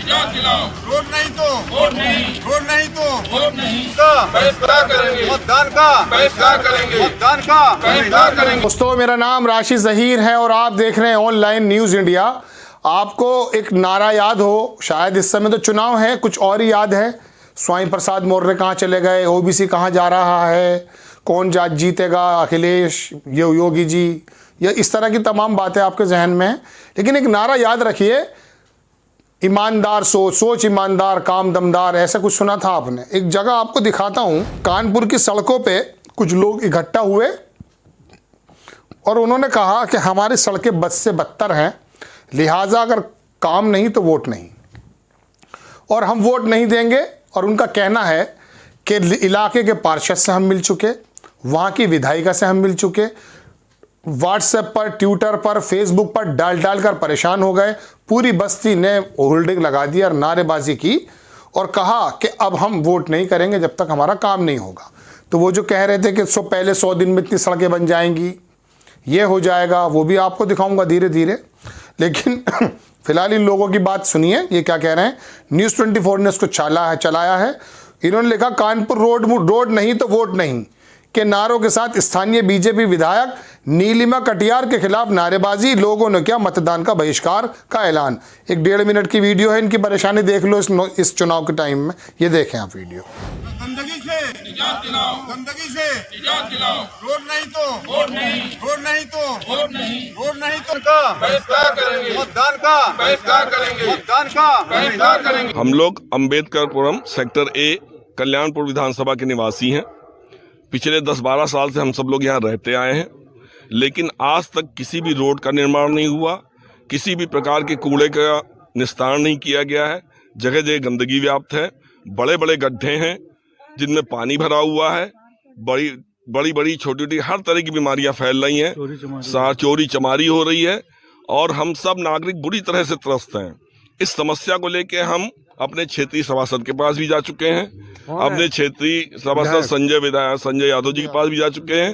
Road नहीं तो vote नहीं, रोड नहीं तो वोट नहीं, का बहिष्कार करेंगे, मतदान का बहिष्कार करेंगे, मतदान का बहिष्कार करेंगे। दोस्तों, मेरा नाम राशि ज़हीर है और आप देख रहे हैं ऑनलाइन न्यूज़ इंडिया। आपको एक नारा याद हो, शायद इस समय तो चुनाव है, कुछ और ही याद है। स्वामी प्रसाद मौर्य कहाँ चले गए, ओबीसी कहाँ जा रहा है, कौन जीतेगा, अखिलेश, योगी जी, या इस तरह की तमाम बातें आपके जहन में हैं। लेकिन एक नारा याद रखिए, ईमानदार सोच, सोच ईमानदार, काम दमदार, ऐसा कुछ सुना था आपने। एक जगह आपको दिखाता हूं, कानपुर की सड़कों पे कुछ लोग इकट्ठा हुए और उन्होंने कहा कि हमारी सड़कें बद से बदतर हैं, लिहाजा अगर काम नहीं तो वोट नहीं, और हम वोट नहीं देंगे। और उनका कहना है कि इलाके के पार्षद से हम मिल चुके, वहाँ की विधायिका से हम मिल चुके, व्हाट्सएप पर, ट्विटर पर, फेसबुक पर डाल कर परेशान हो गए। पूरी बस्ती ने होल्डिंग लगा दी और नारेबाजी की और कहा कि अब हम वोट नहीं करेंगे जब तक हमारा काम नहीं होगा। तो वो जो कह रहे थे कि पहले 100 दिन में इतनी सड़कें बन जाएंगी, ये हो जाएगा, वो भी आपको दिखाऊंगा धीरे धीरे। लेकिन फिलहाल इन लोगों की बात सुनिए, ये क्या कह रहे हैं। न्यूज़ 24 ने इसको चलाया है। इन्होंने लिखा, कानपुर रोड नहीं तो वोट नहीं के नारों के साथ स्थानीय बीजेपी विधायक नीलिमा कटियार के खिलाफ नारेबाजी, लोगों ने किया मतदान का बहिष्कार का ऐलान। एक 1.5 मिनट की वीडियो है, इनकी परेशानी देख लो इस चुनाव के टाइम में। ये देखें आप वीडियो। गंदगी से निजात दिलाओ, गंदगी से निजात दिलाओ, रोड नहीं तो वोट नहीं, रोड नहीं तो वोट नहीं, रोड नहीं तो का बहिष्कार करेंगे, मतदान का बहिष्कार करेंगे, मतदान का बहिष्कार करेंगे। हम लोग अंबेडकरपुरम सेक्टर ए कल्याणपुर विधानसभा के निवासी हैं। पिछले 10-12 साल से हम सब लोग यहाँ रहते आए हैं, लेकिन आज तक किसी भी रोड का निर्माण नहीं हुआ, किसी भी प्रकार के कूड़े का निस्तारण नहीं किया गया है। जगह जगह गंदगी व्याप्त है, बड़े बड़े गड्ढे हैं जिनमें पानी भरा हुआ है, बड़ी छोटी छोटी हर तरह की बीमारियां फैल रही हैं, चोरी चमारी हो रही है और हम सब नागरिक बुरी तरह से त्रस्त हैं। इस समस्या को लेकर हम अपने क्षेत्रीय सभासद के पास भी जा चुके हैं, अपने क्षेत्रीय सभासद संजय यादव जी के पास भी जा चुके हैं,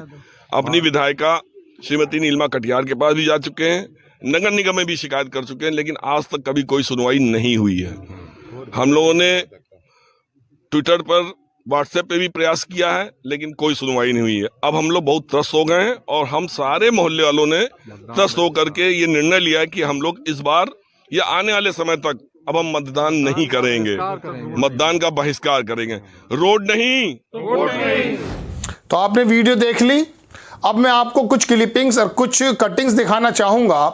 अपनी विधायिका श्रीमती नीलिमा कटियार के पास भी जा चुके हैं, नगर निगम में भी शिकायत कर चुके हैं, लेकिन आज तक कभी कोई सुनवाई नहीं हुई है। हम लोगों ने ट्विटर पर, व्हाट्सएप पे भी प्रयास किया है, लेकिन कोई सुनवाई नहीं हुई है। अब हम लोग बहुत त्रस्त हो गए हैं और हम सारे मोहल्ले वालों ने त्रस्त होकर के ये निर्णय लिया है कि हम लोग इस बार या आने वाले समय तक अब हम मतदान नहीं करेंगे, मतदान का बहिष्कार करेंगे। रोड नहीं तो वोट नहीं। तो आपने वीडियो देख ली। अब मैं आपको कुछ क्लिपिंग्स और कुछ कटिंग्स दिखाना चाहूँगा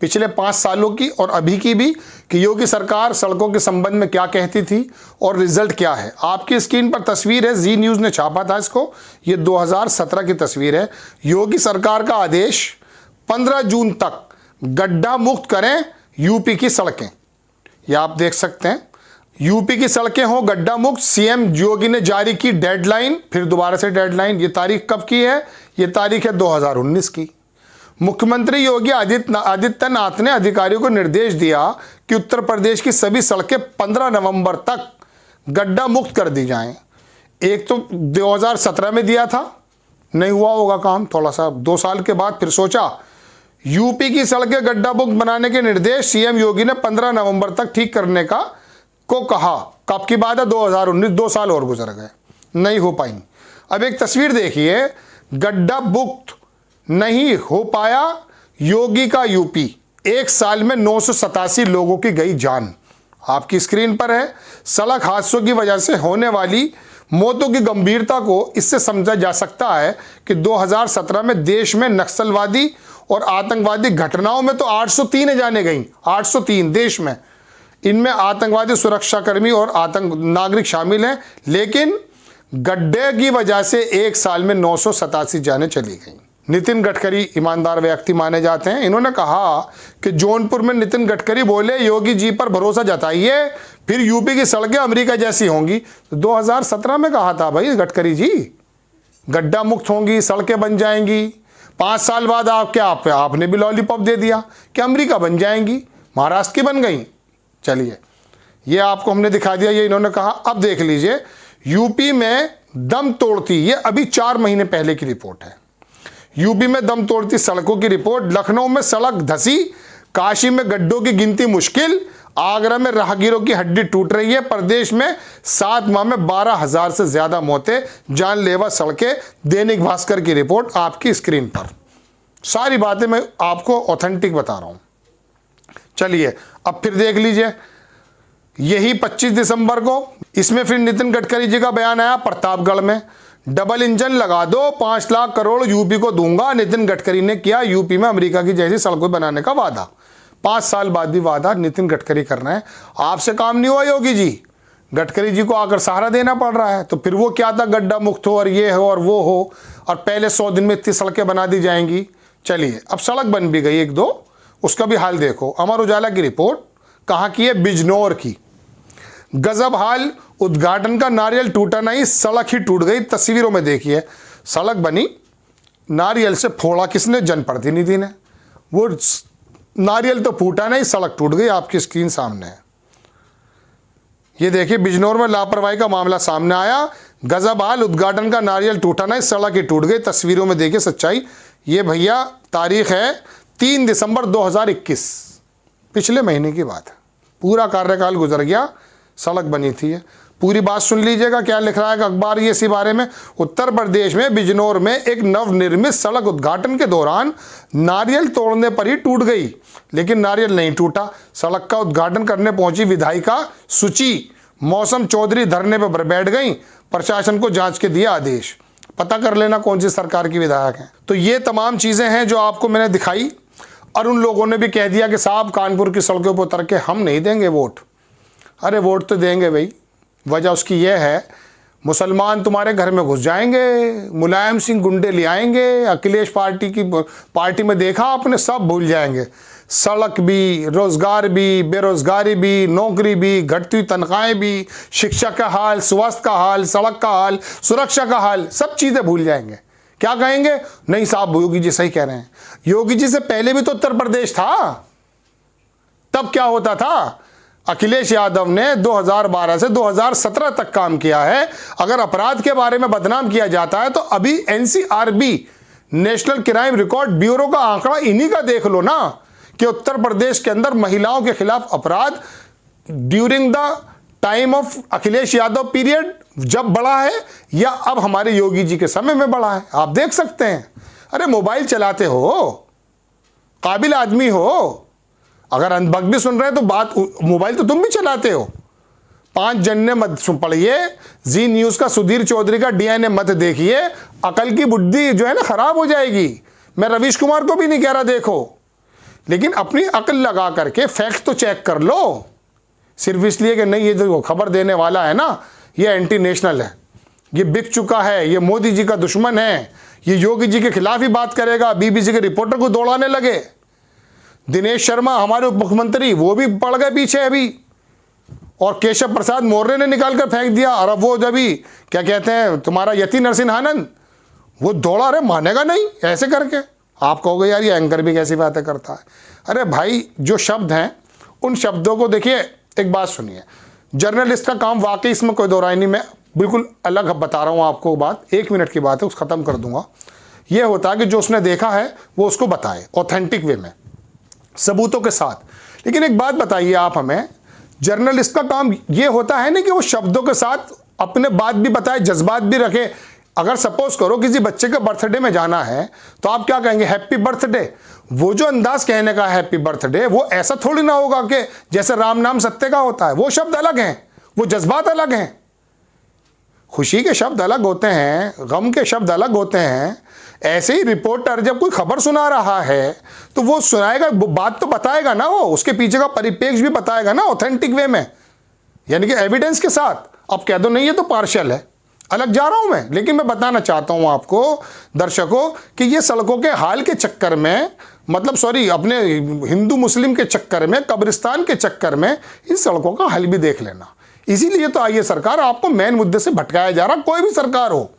पिछले 5 सालों की और अभी की भी, कि योगी सरकार सड़कों के संबंध में क्या कहती थी और रिजल्ट क्या है। आपकी स्क्रीन पर तस्वीर है, जी न्यूज़ ने छापा था इसको, ये 2017 की तस्वीर है। योगी सरकार का आदेश, 15 जून तक गड्ढा मुक्त करें यूपी की सड़कें। ये आप देख सकते हैं, यूपी की सड़कें हो गड्ढा मुक्त। सीएम योगी ने जारी की डेडलाइन, फिर दोबारा से डेडलाइन। ये तारीख कब की है? ये तारीख है 2019 की। मुख्यमंत्री योगी आदित्यनाथ ने अधिकारियों को निर्देश दिया कि उत्तर प्रदेश की सभी सड़कें 15 नवंबर तक गड्ढा मुक्त कर दी जाएं। एक तो 2017 में दिया था, नहीं हुआ होगा काम, थोड़ा सा 2 साल के बाद फिर सोचा यूपी की सड़कें गड्ढा मुक्त बनाने के निर्देश सीएम योगी ने 15 नवंबर तक ठीक करने को कहा। कब की बात है? 2019, 2 साल और गुजर गए, नहीं हो पाई। अब एक तस्वीर देखिए, गड्ढा मुक्त नहीं हो पाया योगी का यूपी, 1 साल में 987 लोगों की गई जान। आपकी स्क्रीन पर है। सड़क हादसों की वजह से होने वाली मौतों की गंभीरता को इससे समझा जा सकता है कि 2017 में देश में नक्सलवादी और आतंकवादी घटनाओं में तो 803 जाने गई, 803 देश में। इनमें आतंकवादी, सुरक्षाकर्मी और नागरिक शामिल हैं, लेकिन गड्ढे की वजह से 1 साल में 987 जानें चली गई। नितिन गडकरी ईमानदार व्यक्ति माने जाते हैं। इन्होंने कहा कि जौनपुर में नितिन गडकरी बोले, योगी जी पर भरोसा जताइए, फिर यूपी की सड़कें अमेरिका जैसी होंगी। तो 2017 में कहा था भाई गडकरी जी, गड्ढा मुक्त होंगी, सड़कें बन जाएंगी। 5 साल बाद आपने भी लॉलीपॉप दे दिया कि अमेरिका बन जाएंगी, महाराष्ट्र की बन गई। चलिए, ये आपको हमने दिखा दिया, ये इन्होंने कहा। अब देख लीजिए, यूपी में दम तोड़ती, ये अभी 4 महीने पहले की रिपोर्ट है। यूपी में दम तोड़ती सड़कों की रिपोर्ट। लखनऊ में सड़क धसी, काशी में गड्ढों की गिनती मुश्किल, आगरा में राहगीरों की हड्डी टूट रही है। प्रदेश में 7 माह में 12,000 से ज्यादा मौतें, जानलेवा सड़कें। दैनिक भास्कर की रिपोर्ट आपकी स्क्रीन पर। सारी बातें मैं आपको ऑथेंटिक बता रहा हूं। चलिए अब फिर देख लीजिए, यही 25 दिसंबर को इसमें फिर नितिन गडकरी जी का बयान आया प्रतापगढ़ में। डबल इंजन लगा दो, 5 लाख करोड़ यूपी को दूंगा। नितिन गडकरी ने किया यूपी में अमेरिका की जैसी सड़कों बनाने का वादा। 5 साल बाद भी वादा नितिन गडकरी कर रहे हैं। आपसे काम नहीं हुआ योगी जी, गडकरी जी को आकर सहारा देना पड़ रहा है। तो फिर वो क्या था, गड्ढा मुक्त हो और ये हो और वो हो, और पहले 100 दिन में इतनी सड़कें बना दी जाएंगी। चलिए अब सड़क बन भी गई 1-2, उसका भी हाल देखो। अमर उजाला की रिपोर्ट कहाँ की है, बिजनौर की। गजब हाल, उद्घाटन का नारियल टूटा नहीं, सड़क ही टूट गई। तस्वीरों में देखिए, सड़क बनी, नारियल से फोड़ा किसने, जनप्रतिनिधि ने। वो नारियल तो फूटा नहीं, सड़क टूट गई। आपकी स्क्रीन सामने है, ये देखिए बिजनौर में लापरवाही का मामला सामने आया। गजब हाल, उद्घाटन का नारियल टूटा नहीं, सड़क ही टूट गई। तस्वीरों में देखिए सच्चाई। ये भैया तारीख है 3 दिसंबर 2021, पिछले महीने की बात है। पूरा कार्यकाल गुजर गया, सड़क बनी थी। पूरी बात सुन लीजिएगा क्या लिख रहा है अखबार ये इसी बारे में। उत्तर प्रदेश में बिजनौर में एक नवनिर्मित सड़क उद्घाटन के दौरान नारियल तोड़ने पर ही टूट गई, लेकिन नारियल नहीं टूटा। सड़क का उद्घाटन करने पहुंची विधायिका सुचि मौसम चौधरी धरने पर बैठ गई। प्रशासन को जांच के दिया आदेश। पता कर लेना कौन सी सरकार की विधायक है। तो ये तमाम चीजें हैं जो आपको मैंने दिखाई, और उन लोगों ने भी कह दिया कि साहब कानपुर की सड़कों पर उतर के हम नहीं देंगे वोट। अरे वोट तो देंगे भाई, वजह उसकी यह है मुसलमान तुम्हारे घर में घुस जाएंगे, मुलायम सिंह गुंडे ले आएंगे, अखिलेश पार्टी में देखा आपने, सब भूल जाएंगे। सड़क भी, रोजगार भी, बेरोजगारी भी, नौकरी भी, घटती हुई तनख्वाहें भी, शिक्षा का हाल, स्वास्थ्य का हाल, सड़क का हाल, सुरक्षा का हाल, सब चीजें भूल जाएंगे। क्या कहेंगे, नहीं साहब योगी जी सही कह रहे हैं। योगी जी से पहले भी तो उत्तर प्रदेश था, तब क्या होता था। अखिलेश यादव ने 2012 से 2017 तक काम किया है। अगर अपराध के बारे में बदनाम किया जाता है तो अभी NCRB, national crime record bureau का आंकड़ा इन्हीं का देख लो ना, कि उत्तर प्रदेश के अंदर महिलाओं के खिलाफ अपराध during the time of Akhilesh Yadav period जब बढ़ा है, या अब हमारे योगी जी के समय में बढ़ा है। आप देख सकते हैं। अरे मोबाइल चलाते हो, काबिल आदमी हो, अगर अंधभक्त भी सुन रहे हैं तो बात, मोबाइल तो तुम भी चलाते हो। 5 जन्ने मत पढ़िए, जी न्यूज का सुधीर चौधरी का DNA मत देखिए, अकल की बुद्धि जो है ना खराब हो जाएगी। मैं रवीश कुमार को भी नहीं कह रहा देखो, लेकिन अपनी अकल लगा करके फैक्ट तो चेक कर लो। सिर्फ इसलिए कि नहीं ये जो खबर देने वाला है ना, ये एंटी नेशनल है, ये बिक चुका है, ये मोदी जी का दुश्मन है, ये योगी जी के खिलाफ ही बात करेगा, BBC के रिपोर्टर को दौड़ाने लगे। दिनेश शर्मा हमारे उप मुख्यमंत्री, वो भी पड़ गए पीछे अभी, और केशव प्रसाद मौर्य ने निकाल कर फेंक दिया। और अब वो जब भी क्या कहते हैं तुम्हारा यति नरसिंहानंद, वो दौड़ा, अरे मानेगा नहीं ऐसे करके। आप कहोगे यार ये एंकर भी कैसी बातें करता है। अरे भाई जो शब्द हैं उन शब्दों को देखिए। एक बात सुनिए, जर्नलिस्ट का काम वाकई, इसमें कोई दो राय नहीं, मैं बिल्कुल अलग बता रहा हूँ आपको बात, 1 मिनट की बात है, उस खत्म कर दूंगा। यह होता है कि जो उसने देखा है वो उसको बताए ऑथेंटिक वे में, सबूतों के साथ। लेकिन एक बात बताइए आप हमें, जर्नलिस्ट का काम यह होता है ना कि वो शब्दों के साथ अपने बात भी बताए, जज्बात भी रखे। अगर सपोज करो किसी बच्चे के बर्थडे में जाना है तो आप क्या कहेंगे, हैप्पी बर्थडे। वो जो अंदाज कहने का हैप्पी बर्थडे, वो ऐसा थोड़ी ना होगा कि जैसे राम नाम सत्य का होता है। वो शब्द अलग हैं, वो जज्बात अलग हैं, खुशी के शब्द अलग होते हैं, गम के शब्द अलग होते हैं। ऐसे ही रिपोर्टर जब कोई खबर सुना रहा है तो वो सुनाएगा, वो बात तो बताएगा ना, वो उसके पीछे का परिप्रेक्ष्य भी बताएगा ना ऑथेंटिक वे में, यानी कि एविडेंस के साथ। अब कह दो नहीं ये तो पार्शियल है, अलग जा रहा हूं मैं, लेकिन मैं बताना चाहता हूं आपको दर्शकों कि ये सड़कों के हाल के चक्कर में, मतलब सॉरी अपने हिंदू मुस्लिम के चक्कर में, कब्रिस्तान के चक्कर में इन सड़कों का हल भी देख लेना। इसीलिए तो आइए सरकार, आपको मेन मुद्दे से भटकाया जा रहा, कोई भी सरकार हो,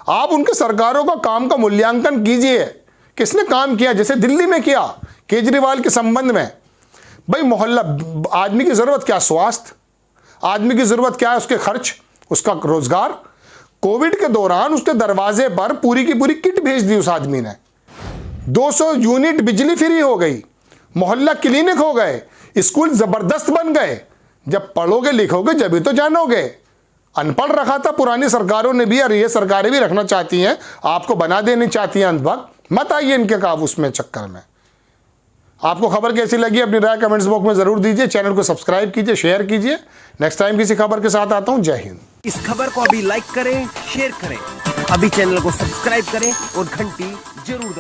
आप उनके सरकारों का काम का मूल्यांकन कीजिए, किसने काम किया। जैसे दिल्ली में किया केजरीवाल के संबंध में, भाई मोहल्ला, आदमी की जरूरत क्या, स्वास्थ्य, आदमी की जरूरत क्या है, उसके खर्च, उसका रोजगार। कोविड के दौरान उसके दरवाजे पर पूरी की पूरी किट भेज दी उस आदमी ने, 200 यूनिट बिजली फ्री हो गई, मोहल्ला क्लिनिक हो गए। स्कूल जबरदस्त बन गए। जब पढ़ोगे लिखोगे जब तो जानोगे। अनपढ़ रखा था पुरानी सरकारों ने भी और ये सरकारें भी रखना चाहती हैं, आपको बना देनी चाहती हैं अनपढ़। मत आइए इनके काबूस में चक्कर में। आपको खबर कैसी लगी अपनी राय कमेंट्स बॉक्स में जरूर दीजिए। चैनल को सब्सक्राइब कीजिए, शेयर कीजिए। नेक्स्ट टाइम किसी खबर के साथ आता हूं। जय हिंद। इस खबर को अभी लाइक करें, शेयर करें, अभी चैनल को सब्सक्राइब करें और घंटी जरूर